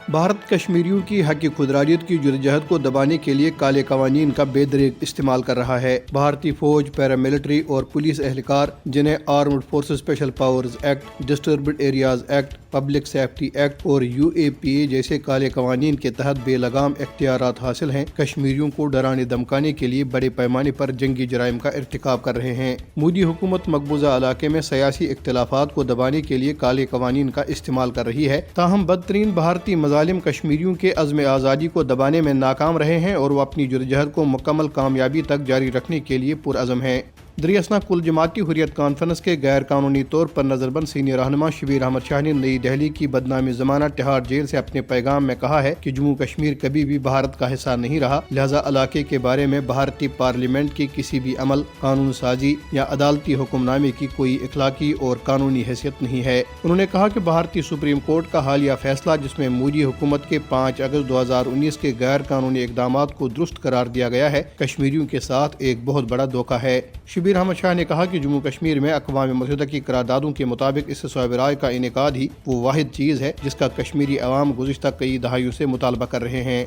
بھارت کشمیریوں کی حق خودارادیت کی جدوجہد کو دبانے کے لیے کالے قوانین کا بے دریغ استعمال کر رہا ہے۔ بھارتی فوج، پیراملٹری اور پولیس اہلکار جنہیں armed forces special powers act, disturbed areas act, public safety act اور UAPA جیسے کالے قوانین کے تحت بے لگام اختیارات حاصل ہیں، کشمیریوں کو ڈرانے دھمکانے کے لیے بڑے پیمانے پر جنگی جرائم کا ارتکاب کر رہے ہیں۔ مودی حکومت مقبوضہ علاقے میں سیاسی اختلافات کو دبانے کے لیے کالے قوانین کا استعمال کر رہی ہے، تاہم بدترین بھارتی مظالم کشمیریوں کے عزم آزادی کو دبانے میں ناکام رہے ہیں اور وہ اپنی جدوجہد کو مکمل کامیابی تک جاری رکھنے کے لیے پرعزم ہیں۔ دریاسنا کل جماعتی حریت کانفرنس کے غیر قانونی طور پر نظر بند سینئر رہنما شبیر احمد شاہ نے نئی دہلی کی بدنام زمانہ تہاڑ جیل سے اپنے پیغام میں کہا ہے کہ جموں کشمیر کبھی بھی بھارت کا حصہ نہیں رہا، لہذا علاقے کے بارے میں بھارتی پارلیمنٹ کی کسی بھی عمل، قانون سازی یا عدالتی حکم نامے کی کوئی اخلاقی اور قانونی حیثیت نہیں ہے۔ انہوں نے کہا کہ بھارتی سپریم کورٹ کا حالیہ فیصلہ، جس میں مودی حکومت کے 5 اگست 2019 کے غیر قانونی اقدامات کو درست قرار دیا گیا ہے، کشمیریوں کے ساتھ ایک بہت بڑا دھوکہ ہے۔ شبیر احمد شاہ نے کہا کہ جموں کشمیر میں اقوام متحدہ کی قراردادوں کے مطابق اس صوبہ رائے کا انعقاد ہی وہ واحد چیز ہے جس کا کشمیری عوام گزشتہ کئی دہائیوں سے مطالبہ کر رہے ہیں۔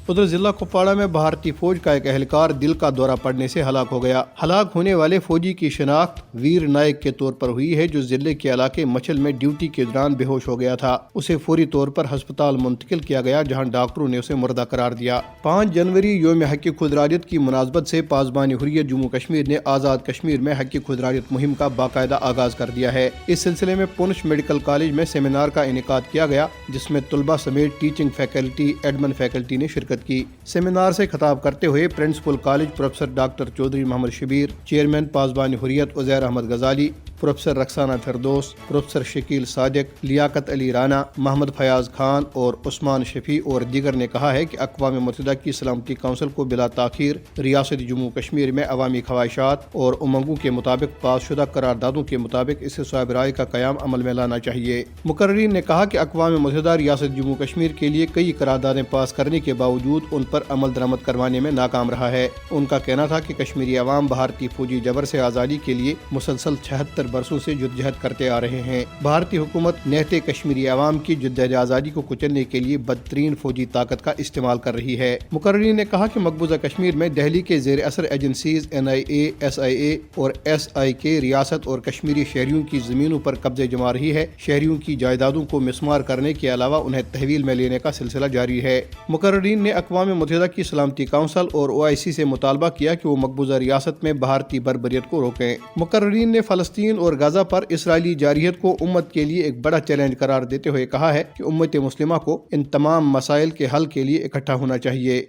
ادھر ضلع کپواڑہ میں بھارتی فوج کا ایک اہلکار دل کا دورہ پڑنے سے ہلاک ہو گیا۔ ہلاک ہونے والے فوجی کی شناخت ویر نائک کے طور پر ہوئی ہے، جو ضلع کے علاقے مچھل میں ڈیوٹی کے دوران بے ہوش ہو گیا تھا۔ اسے فوری طور پر ہسپتال منتقل کیا گیا، جہاں ڈاکٹروں نے اسے مردہ قرار دیا۔ 5 جنوری یوم حق خودارادیت کی مناسبت سے پاسبان حریت جموں کشمیر نے آزاد کشمیر میں حق خودارادیت مہم کا باقاعدہ آغاز کر دیا ہے۔ اس سلسلے میں پونچھ میڈیکل کالج میں سیمینار کا انعقاد کیا گیا، جس میں طلباء سمیت ٹیچنگ فیکلٹی، ایڈمن فیکلٹی نے شرکت کی۔ سیمینار سے خطاب کرتے ہوئے principal college professor doctor Chaudhry Muhammad Shabbir, chairman Pasban Hurriyat Uzair Ahmed Ghazali, professor Ruksana Firdous, professor Shakeel Sadiq, Liaquat Ali Rana, Muhammad Fayyaz Khan اور عثمان شفیع اور دیگر نے کہا ہے کہ اقوام متحدہ کی سلامتی کونسل کو بلا تاخیر ریاست جموں کشمیر میں عوامی خواہشات اور امنگوں کے مطابق پاس شدہ قراردادوں کے مطابق اس صوبہ رائے کا قیام عمل میں لانا چاہیے۔ مقررین نے کہا کہ اقوام متحدہ ریاست جموں کشمیر کے لیے کئی قراردادیں پاس کرنے کے باوجود ان پر عمل درآمد کروانے میں ناکام رہا ہے۔ ان کا کہنا تھا کہ کشمیری عوام بھارتی فوجی جبر سے آزادی کے لیے مسلسل 76 برسوں سے جدوجہد کرتے آ رہے ہیں۔ بھارتی حکومت نہتے کشمیری عوام کی جدوجہد آزادی کو کچلنے کے لیے بدترین فوجی طاقت کا استعمال کر رہی ہے۔ مقررین نے کہا کہ مقبوضہ کشمیر میں دہلی کے زیر اثر ایجنسیز NIA، SIA اور SIK ریاست اور کشمیری شہریوں کی زمینوں پر قبضے جما رہی ہے۔ شہریوں کی جائیدادوں کو مسمار کرنے کے علاوہ انہیں تحویل میں لینے کا سلسلہ جاری ہے۔ مقررین نے اقوام متحدہ کی سلامتی کونسل اور OIC سے مطالبہ کیا کہ وہ مقبوضہ ریاست میں بھارتی بربریت کو روکیں۔ مقررین نے فلسطین اور غزہ پر اسرائیلی جارحیت کو امت کے لیے ایک بڑا چیلنج قرار دیتے ہوئے کہا ہے کہ امت مسلمہ کو ان تمام مسائل کے حل کے لیے اکٹھا ہونا چاہیے۔